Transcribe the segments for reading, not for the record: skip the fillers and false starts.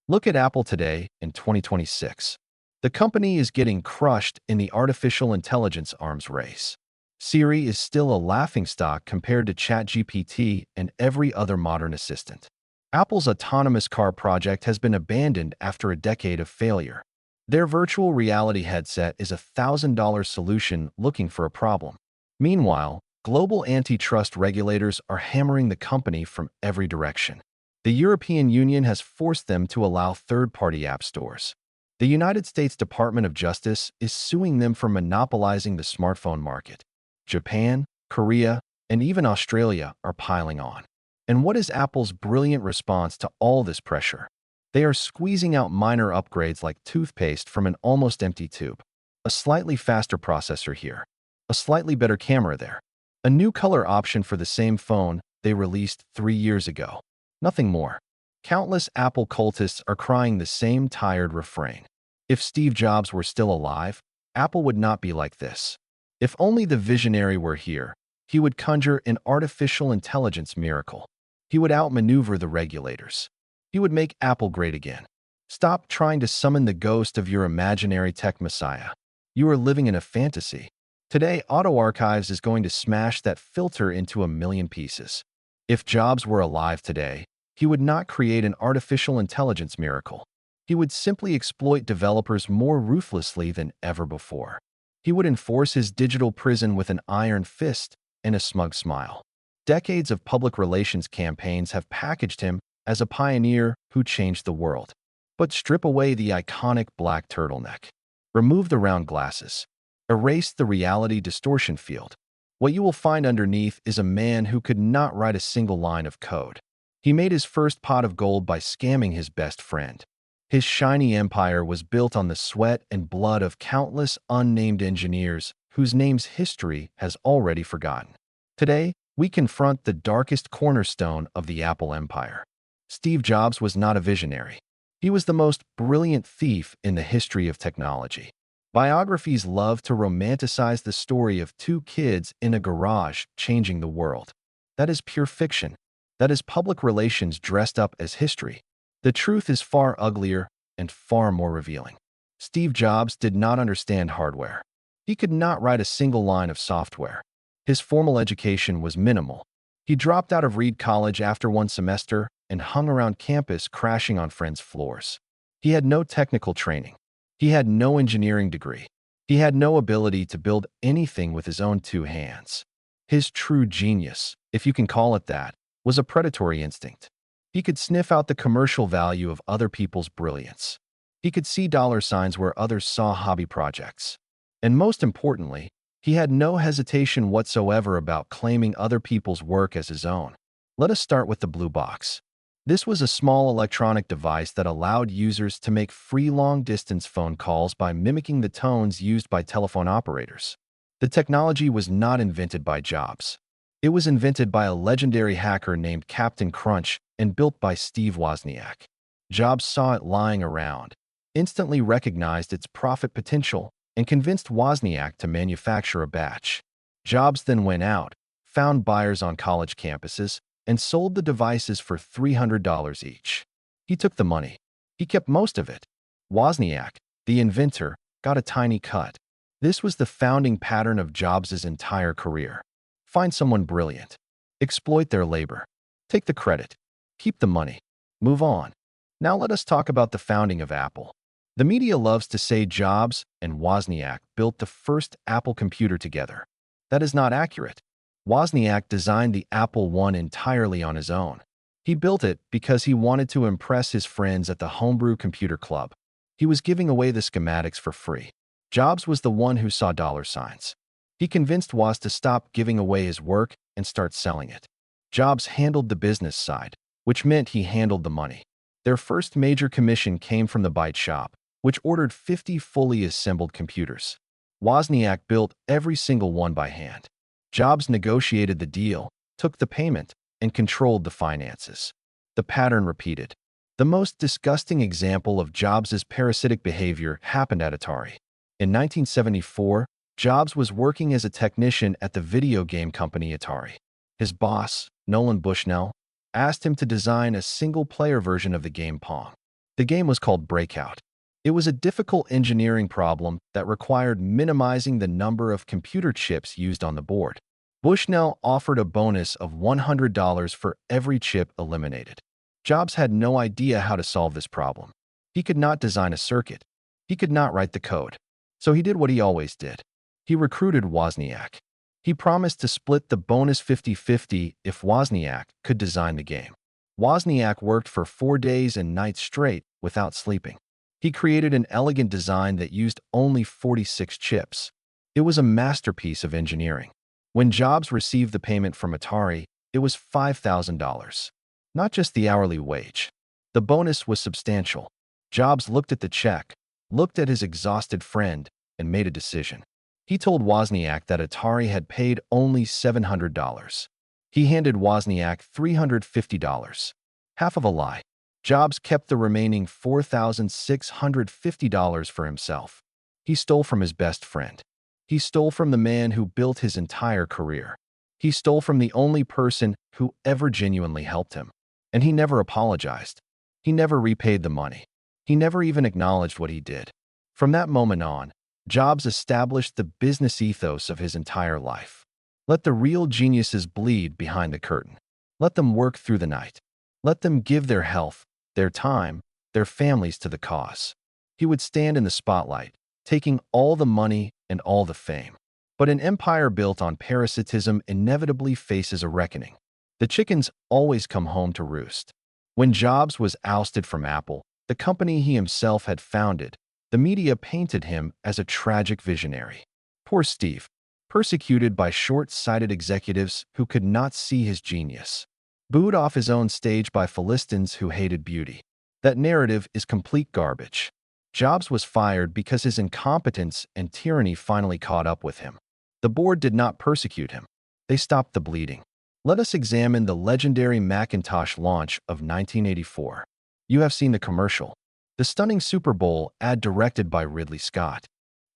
Look at Apple today in 2026. The company is getting crushed in the artificial intelligence arms race. Siri is still a laughingstock compared to ChatGPT and every other modern assistant. Apple's autonomous car project has been abandoned after a decade of failure. Their virtual reality headset is a $1,000 solution looking for a problem. Meanwhile, global antitrust regulators are hammering the company from every direction. The European Union has forced them to allow third-party app stores. The United States Department of Justice is suing them for monopolizing the smartphone market. Japan, Korea, and even Australia are piling on. And what is Apple's brilliant response to all this pressure? They are squeezing out minor upgrades like toothpaste from an almost empty tube. A slightly faster processor here. A slightly better camera there. A new color option for the same phone they released 3 years ago. Nothing more. Countless Apple cultists are crying the same tired refrain. If Steve Jobs were still alive, Apple would not be like this. If only the visionary were here, he would conjure an artificial intelligence miracle. He would outmaneuver the regulators. He would make Apple great again. Stop trying to summon the ghost of your imaginary tech messiah. You are living in a fantasy. Today, AutoArchives is going to smash that filter into a million pieces. If Jobs were alive today, he would not create an artificial intelligence miracle. He would simply exploit developers more ruthlessly than ever before. He would enforce his digital prison with an iron fist and a smug smile. Decades of public relations campaigns have packaged him as a pioneer who changed the world. But strip away the iconic black turtleneck. Remove the round glasses. Erase the reality distortion field. What you will find underneath is a man who could not write a single line of code. He made his first pot of gold by scamming his best friend. His shiny empire was built on the sweat and blood of countless unnamed engineers whose names history has already forgotten. Today, we confront the darkest cornerstone of the Apple empire. Steve Jobs was not a visionary. He was the most brilliant thief in the history of technology. Biographies love to romanticize the story of two kids in a garage changing the world. That is pure fiction. That is public relations dressed up as history. The truth is far uglier and far more revealing. Steve Jobs did not understand hardware. He could not write a single line of software. His formal education was minimal. He dropped out of Reed College after one semester and hung around campus crashing on friends' floors. He had no technical training. He had no engineering degree. He had no ability to build anything with his own two hands. His true genius, if you can call it that, was a predatory instinct. He could sniff out the commercial value of other people's brilliance. He could see dollar signs where others saw hobby projects. And most importantly, he had no hesitation whatsoever about claiming other people's work as his own. Let us start with the blue box. This was a small electronic device that allowed users to make free long-distance phone calls by mimicking the tones used by telephone operators. The technology was not invented by Jobs. It was invented by a legendary hacker named Captain Crunch and built by Steve Wozniak. Jobs saw it lying around, instantly recognized its profit potential, and convinced Wozniak to manufacture a batch. Jobs then went out, found buyers on college campuses, and sold the devices for $300 each. He took the money. He kept most of it. Wozniak, the inventor, got a tiny cut. This was the founding pattern of Jobs' entire career. Find someone brilliant. Exploit their labor. Take the credit. Keep the money. Move on. Now let us talk about the founding of Apple. The media loves to say Jobs and Wozniak built the first Apple computer together. That is not accurate. Wozniak designed the Apple I entirely on his own. He built it because he wanted to impress his friends at the Homebrew Computer Club. He was giving away the schematics for free. Jobs was the one who saw dollar signs. He convinced Woz to stop giving away his work and start selling it. Jobs handled the business side, which meant he handled the money. Their first major commission came from the Byte Shop, which ordered 50 fully assembled computers. Wozniak built every single one by hand. Jobs negotiated the deal, took the payment, and controlled the finances. The pattern repeated. The most disgusting example of Jobs' parasitic behavior happened at Atari. In 1974, Jobs was working as a technician at the video game company Atari. His boss, Nolan Bushnell, asked him to design a single-player version of the game Pong. The game was called Breakout. It was a difficult engineering problem that required minimizing the number of computer chips used on the board. Bushnell offered a bonus of $100 for every chip eliminated. Jobs had no idea how to solve this problem. He could not design a circuit. He could not write the code. So he did what he always did. He recruited Wozniak. He promised to split the bonus 50-50 if Wozniak could design the game. Wozniak worked for 4 days and nights straight without sleeping. He created an elegant design that used only 46 chips. It was a masterpiece of engineering. When Jobs received the payment from Atari, it was $5,000. Not just the hourly wage. The bonus was substantial. Jobs looked at the check, looked at his exhausted friend, and made a decision. He told Wozniak that Atari had paid only $700. He handed Wozniak $350. Half of a lie. Jobs kept the remaining $4,650 for himself. He stole from his best friend. He stole from the man who built his entire career. He stole from the only person who ever genuinely helped him. And he never apologized. He never repaid the money. He never even acknowledged what he did. From that moment on, Jobs established the business ethos of his entire life. Let the real geniuses bleed behind the curtain. Let them work through the night. Let them give their health, their time, their families to the cause. He would stand in the spotlight, taking all the money and all the fame. But an empire built on parasitism inevitably faces a reckoning. The chickens always come home to roost. When Jobs was ousted from Apple, the company he himself had founded, the media painted him as a tragic visionary. Poor Steve, persecuted by short-sighted executives who could not see his genius. Booed off his own stage by Philistines who hated beauty. That narrative is complete garbage. Jobs was fired because his incompetence and tyranny finally caught up with him. The board did not persecute him. They stopped the bleeding. Let us examine the legendary Macintosh launch of 1984. You have seen the commercial. The stunning Super Bowl ad directed by Ridley Scott.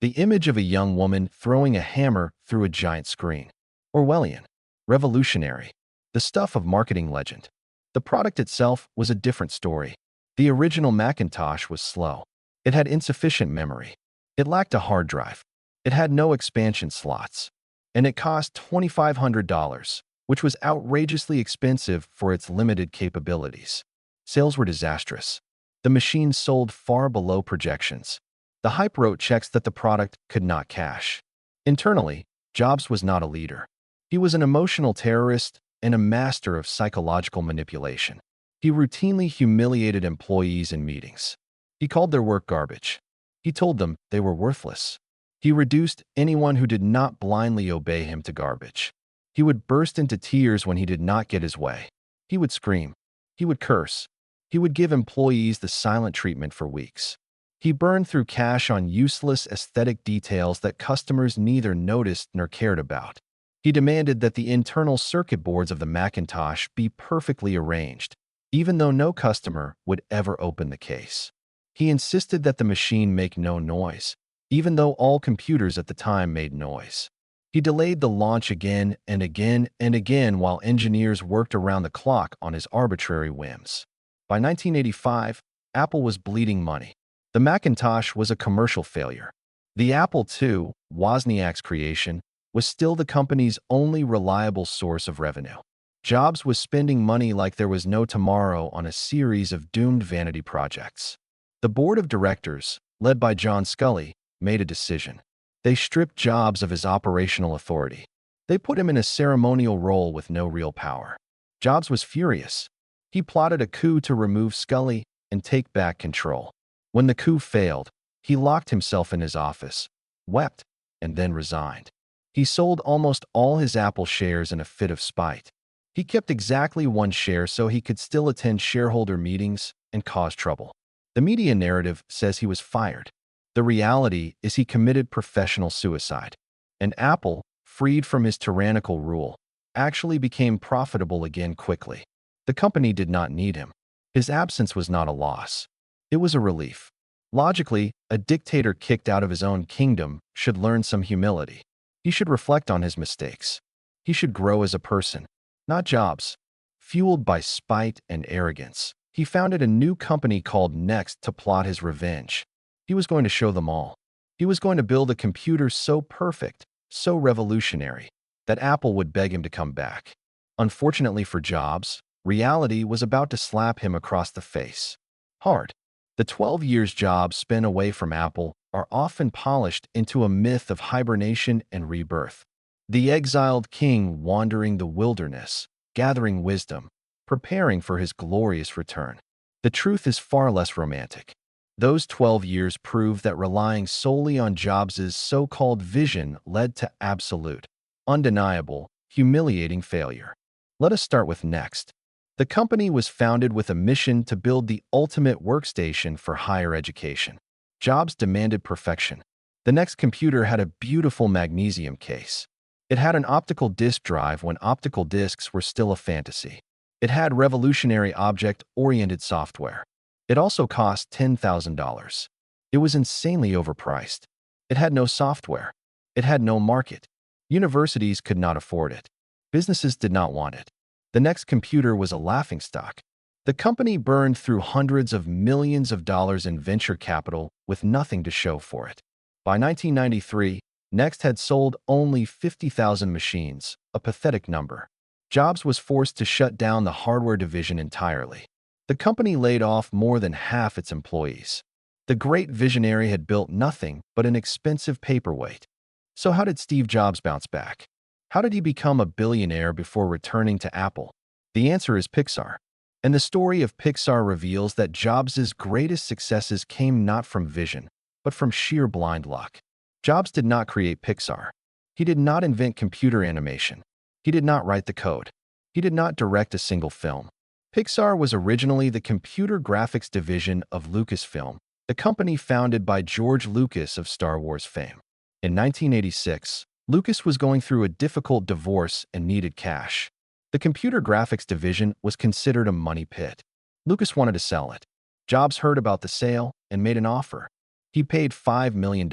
The image of a young woman throwing a hammer through a giant screen. Orwellian. Revolutionary. The stuff of marketing legend. The product itself was a different story. The original Macintosh was slow. It had insufficient memory. It lacked a hard drive. It had no expansion slots. And it cost $2,500, which was outrageously expensive for its limited capabilities. Sales were disastrous. The machine sold far below projections. The hype wrote checks that the product could not cash. Internally, Jobs was not a leader. He was an emotional terrorist and a master of psychological manipulation. He routinely humiliated employees in meetings. He called their work garbage. He told them they were worthless. He reduced anyone who did not blindly obey him to garbage. He would burst into tears when he did not get his way. He would scream. He would curse. He would give employees the silent treatment for weeks. He burned through cash on useless aesthetic details that customers neither noticed nor cared about. He demanded that the internal circuit boards of the Macintosh be perfectly arranged, even though no customer would ever open the case. He insisted that the machine make no noise, even though all computers at the time made noise. He delayed the launch again and again and again while engineers worked around the clock on his arbitrary whims. By 1985, Apple was bleeding money. The Macintosh was a commercial failure. The Apple II, Wozniak's creation, was still the company's only reliable source of revenue. Jobs was spending money like there was no tomorrow on a series of doomed vanity projects. The board of directors, led by John Sculley, made a decision. They stripped Jobs of his operational authority. They put him in a ceremonial role with no real power. Jobs was furious. He plotted a coup to remove Sculley and take back control. When the coup failed, he locked himself in his office, wept, and then resigned. He sold almost all his Apple shares in a fit of spite. He kept exactly one share so he could still attend shareholder meetings and cause trouble. The media narrative says he was fired. The reality is he committed professional suicide. And Apple, freed from his tyrannical rule, actually became profitable again quickly. The company did not need him. His absence was not a loss. It was a relief. Logically, a dictator kicked out of his own kingdom should learn some humility. He should reflect on his mistakes. He should grow as a person, not Jobs. Fueled by spite and arrogance, He founded a new company called Next to plot his revenge. He was going to show them all. He was going to build a computer so perfect, so revolutionary, that Apple would beg him to come back. Unfortunately for Jobs, reality was about to slap him across the face. Hard. The 12 years Jobs spent away from Apple are often polished into a myth of hibernation and rebirth. The exiled king wandering the wilderness, gathering wisdom, preparing for his glorious return. The truth is far less romantic. Those 12 years prove that relying solely on Jobs' so-called vision led to absolute, undeniable, humiliating failure. Let us start with Next. The company was founded with a mission to build the ultimate workstation for higher education. Jobs demanded perfection. The Next computer had a beautiful magnesium case. It had an optical disk drive when optical disks were still a fantasy. It had revolutionary object-oriented software. It also cost $10,000. It was insanely overpriced. It had no software. It had no market. Universities could not afford it. Businesses did not want it. The Next computer was a laughingstock. The company burned through hundreds of millions of dollars in venture capital with nothing to show for it. By 1993, Next had sold only 50,000 machines, a pathetic number. Jobs was forced to shut down the hardware division entirely. The company laid off more than half its employees. The great visionary had built nothing but an expensive paperweight. So how did Steve Jobs bounce back? How did he become a billionaire before returning to Apple? The answer is Pixar. And the story of Pixar reveals that Jobs' greatest successes came not from vision, but from sheer blind luck. Jobs did not create Pixar. He did not invent computer animation. He did not write the code. He did not direct a single film. Pixar was originally the computer graphics division of Lucasfilm, the company founded by George Lucas of Star Wars fame. In 1986, Lucas was going through a difficult divorce and needed cash. The computer graphics division was considered a money pit. Lucas wanted to sell it. Jobs heard about the sale and made an offer. He paid $5 million.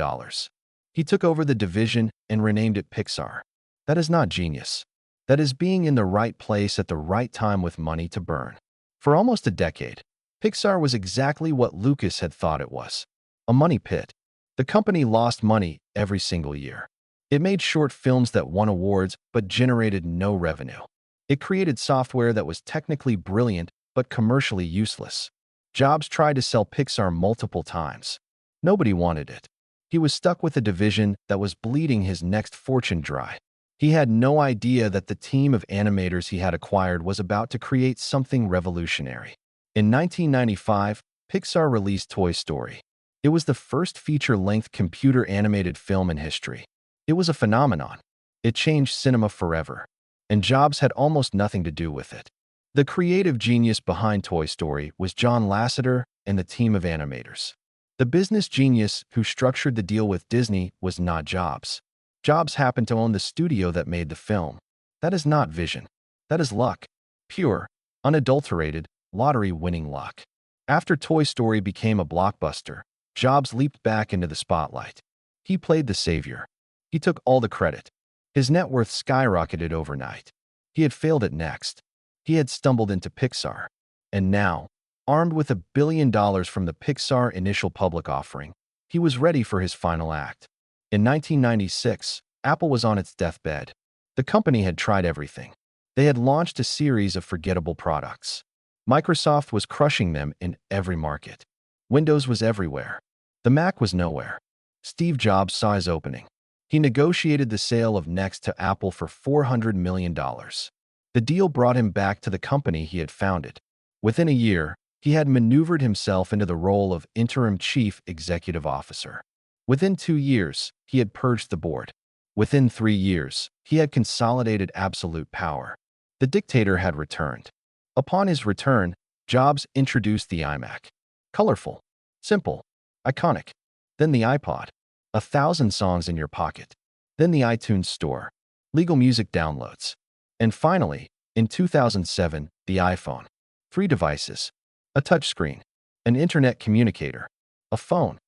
He took over the division and renamed it Pixar. That is not genius. That is being in the right place at the right time with money to burn. For almost a decade, Pixar was exactly what Lucas had thought it was, a money pit. The company lost money every single year. It made short films that won awards but generated no revenue. It created software that was technically brilliant but commercially useless. Jobs tried to sell Pixar multiple times. Nobody wanted it. He was stuck with a division that was bleeding his next fortune dry. He had no idea that the team of animators he had acquired was about to create something revolutionary. In 1995, Pixar released Toy Story. It was the first feature-length computer-animated film in history. It was a phenomenon. It changed cinema forever. And Jobs had almost nothing to do with it. The creative genius behind Toy Story was John Lasseter and the team of animators. The business genius who structured the deal with Disney was not Jobs. Jobs happened to own the studio that made the film. That is not vision. That is luck. Pure, unadulterated, lottery-winning luck. After Toy Story became a blockbuster, Jobs leaped back into the spotlight. He played the savior. He took all the credit. His net worth skyrocketed overnight. He had failed at Next. He had stumbled into Pixar. And now, armed with $1 billion from the Pixar initial public offering, he was ready for his final act. In 1996, Apple was on its deathbed. The company had tried everything. They had launched a series of forgettable products. Microsoft was crushing them in every market. Windows was everywhere. The Mac was nowhere. Steve Jobs saw his opening. He negotiated the sale of Next to Apple for $400 million. The deal brought him back to the company he had founded. Within a year, he had maneuvered himself into the role of interim chief executive officer. Within 2 years, he had purged the board. Within 3 years, he had consolidated absolute power. The dictator had returned. Upon his return, Jobs introduced the iMac. Colorful, simple, iconic. Then the iPod. 1,000 songs in your pocket. Then the iTunes Store. Legal music downloads. And finally, in 2007, the iPhone. 3 devices. A touchscreen. An internet communicator. A phone.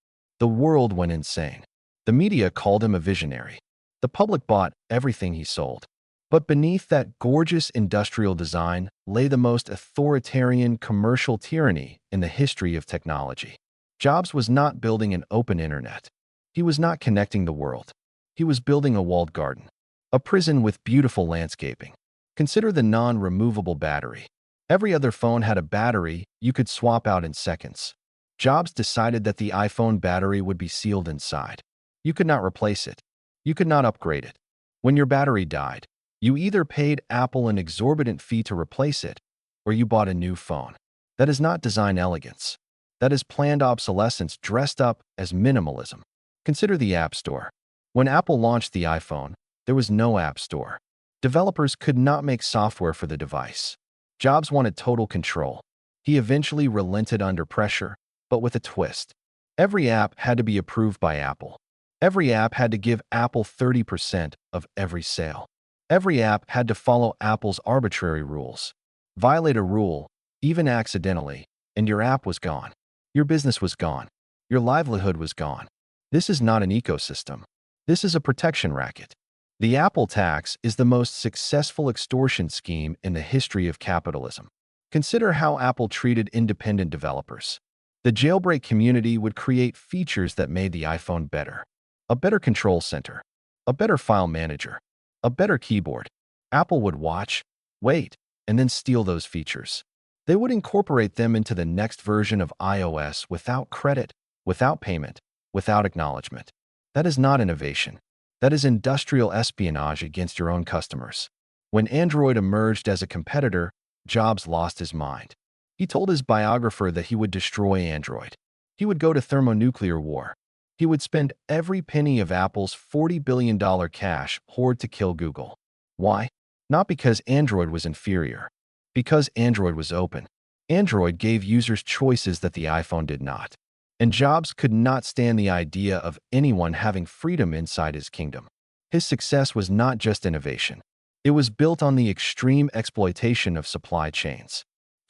The world went insane. The media called him a visionary. The public bought everything he sold. But beneath that gorgeous industrial design lay the most authoritarian commercial tyranny in the history of technology. Jobs was not building an open internet. He was not connecting the world. He was building a walled garden, a prison with beautiful landscaping. Consider the non-removable battery. Every other phone had a battery you could swap out in seconds. Jobs decided that the iPhone battery would be sealed inside. You could not replace it. You could not upgrade it. When your battery died, you either paid Apple an exorbitant fee to replace it, or you bought a new phone. That is not design elegance. That is planned obsolescence dressed up as minimalism. Consider the App Store. When Apple launched the iPhone, there was no App Store. Developers could not make software for the device. Jobs wanted total control. He eventually relented under pressure, but with a twist. Every app had to be approved by Apple. Every app had to give Apple 30% of every sale. Every app had to follow Apple's arbitrary rules. Violate a rule, even accidentally, and your app was gone. Your business was gone. Your livelihood was gone. This is not an ecosystem. This is a protection racket. The Apple tax is the most successful extortion scheme in the history of capitalism. Consider how Apple treated independent developers. The jailbreak community would create features that made the iPhone better. A better control center. A better file manager. A better keyboard. Apple would watch, wait, and then steal those features. They would incorporate them into the next version of iOS without credit, without payment, without acknowledgement. That is not innovation. That is industrial espionage against your own customers. When Android emerged as a competitor, Jobs lost his mind. He told his biographer that he would destroy Android. He would go to thermonuclear war. He would spend every penny of Apple's $40 billion cash hoard to kill Google. Why? Not because Android was inferior. Because Android was open. Android gave users choices that the iPhone did not. And Jobs could not stand the idea of anyone having freedom inside his kingdom. His success was not just innovation. It was built on the extreme exploitation of supply chains.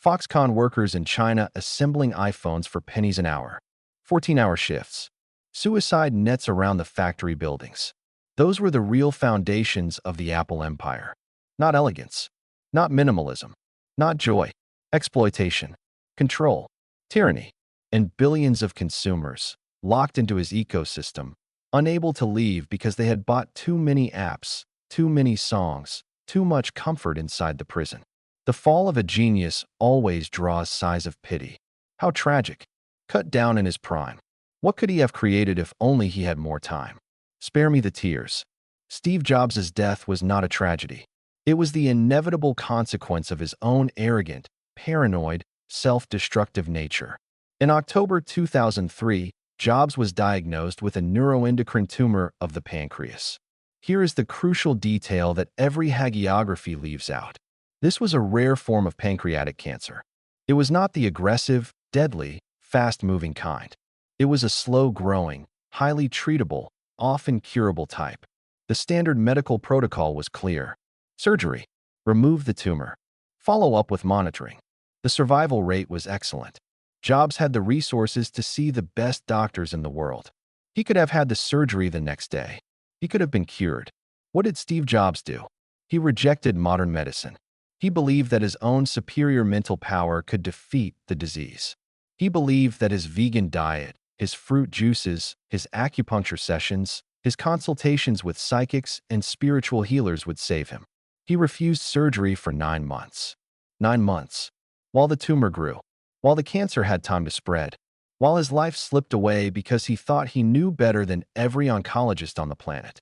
Foxconn workers in China assembling iPhones for pennies an hour. 14-hour shifts. Suicide nets around the factory buildings. Those were the real foundations of the Apple empire. Not elegance. Not minimalism. Not joy. Exploitation. Control. Tyranny. And billions of consumers, locked into his ecosystem, unable to leave because they had bought too many apps, too many songs, too much comfort inside the prison. The fall of a genius always draws sighs of pity. How tragic. Cut down in his prime. What could he have created if only he had more time? Spare me the tears. Steve Jobs' death was not a tragedy. It was the inevitable consequence of his own arrogant, paranoid, self-destructive nature. In October 2003, Jobs was diagnosed with a neuroendocrine tumor of the pancreas. Here is the crucial detail that every hagiography leaves out. This was a rare form of pancreatic cancer. It was not the aggressive, deadly, fast-moving kind. It was a slow-growing, highly treatable, often curable type. The standard medical protocol was clear. Surgery. Remove the tumor. Follow up with monitoring. The survival rate was excellent. Jobs had the resources to see the best doctors in the world. He could have had the surgery the next day. He could have been cured. What did Steve Jobs do? He rejected modern medicine. He believed that his own superior mental power could defeat the disease. He believed that his vegan diet, his fruit juices, his acupuncture sessions, his consultations with psychics and spiritual healers would save him. He refused surgery for 9 months. 9 months. While the tumor grew. While the cancer had time to spread. While his life slipped away because he thought he knew better than every oncologist on the planet.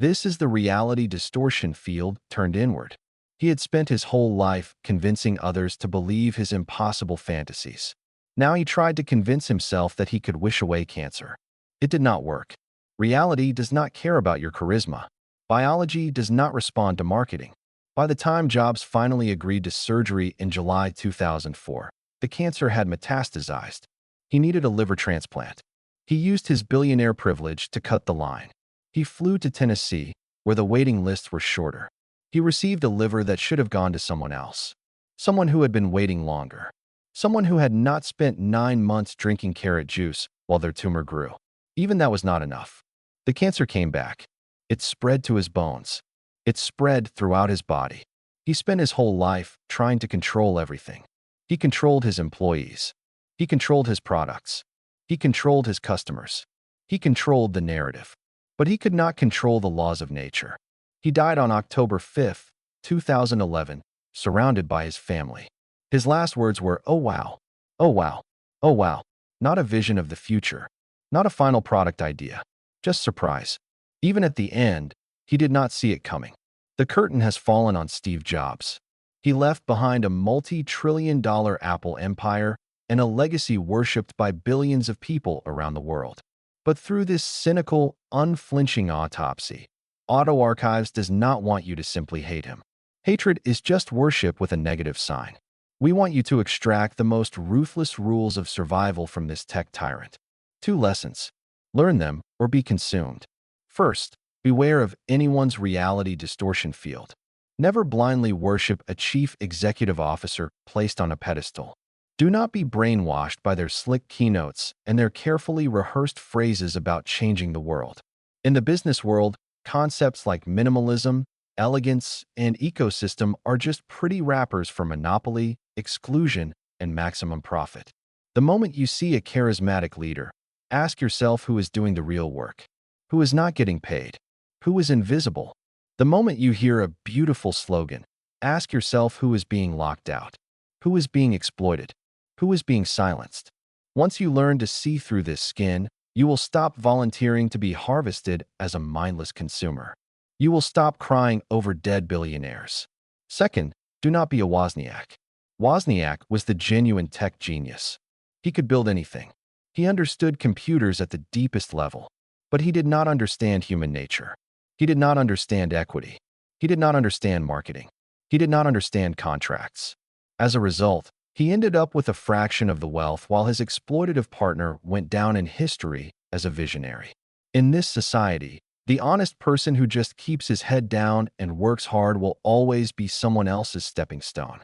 This is the reality distortion field turned inward. He had spent his whole life convincing others to believe his impossible fantasies. Now he tried to convince himself that he could wish away cancer. It did not work. Reality does not care about your charisma. Biology does not respond to marketing. By the time Jobs finally agreed to surgery in July 2004, the cancer had metastasized. He needed a liver transplant. He used his billionaire privilege to cut the line. He flew to Tennessee, where the waiting lists were shorter. He received a liver that should have gone to someone else. Someone who had been waiting longer. Someone who had not spent 9 months drinking carrot juice while their tumor grew. Even that was not enough. The cancer came back. It spread to his bones. It spread throughout his body. He spent his whole life trying to control everything. He controlled his employees. He controlled his products. He controlled his customers. He controlled the narrative. But he could not control the laws of nature. He died on October 5, 2011, surrounded by his family. His last words were, "Oh wow, oh wow, oh wow." Not a vision of the future, not a final product idea, just surprise. Even at the end, he did not see it coming. The curtain has fallen on Steve Jobs. He left behind a multi-trillion-dollar Apple empire and a legacy worshipped by billions of people around the world. But through this cynical, unflinching autopsy, AutoArchives does not want you to simply hate him. Hatred is just worship with a negative sign. We want you to extract the most ruthless rules of survival from this tech tyrant. 2 lessons. Learn them or be consumed. First, beware of anyone's reality distortion field. Never blindly worship a chief executive officer placed on a pedestal. Do not be brainwashed by their slick keynotes and their carefully rehearsed phrases about changing the world. In the business world, concepts like minimalism, elegance, and ecosystem are just pretty wrappers for monopoly, exclusion, and maximum profit. The moment you see a charismatic leader, ask yourself who is doing the real work, who is not getting paid, who is invisible. The moment you hear a beautiful slogan, ask yourself who is being locked out, who is being exploited, who is being silenced. Once you learn to see through this skin, you will stop volunteering to be harvested as a mindless consumer. You will stop crying over dead billionaires. Second, do not be a Wozniak. Wozniak was the genuine tech genius. He could build anything. He understood computers at the deepest level, but he did not understand human nature. He did not understand equity. He did not understand marketing. He did not understand contracts. As a result, he ended up with a fraction of the wealth while his exploitative partner went down in history as a visionary. In this society, the honest person who just keeps his head down and works hard will always be someone else's stepping stone.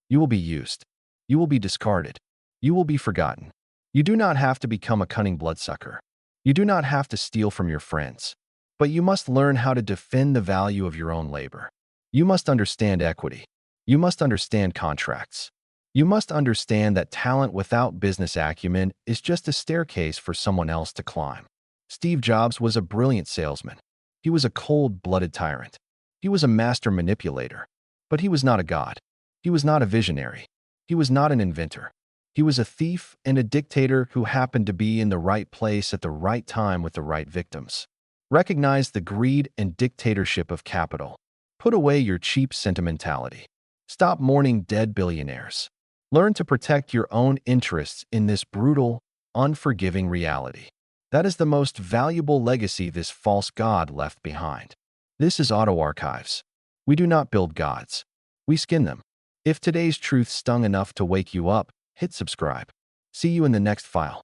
You will be used. You will be discarded. You will be forgotten. You do not have to become a cunning bloodsucker. You do not have to steal from your friends. But you must learn how to defend the value of your own labor. You must understand equity. You must understand contracts. You must understand that talent without business acumen is just a staircase for someone else to climb. Steve Jobs was a brilliant salesman. He was a cold-blooded tyrant. He was a master manipulator. But he was not a god. He was not a visionary. He was not an inventor. He was a thief and a dictator who happened to be in the right place at the right time with the right victims. Recognize the greed and dictatorship of capital. Put away your cheap sentimentality. Stop mourning dead billionaires. Learn to protect your own interests in this brutal, unforgiving reality. That is the most valuable legacy this false god left behind. This is AutoArchives. We do not build gods. We skin them. If today's truth stung enough to wake you up, hit subscribe. See you in the next file.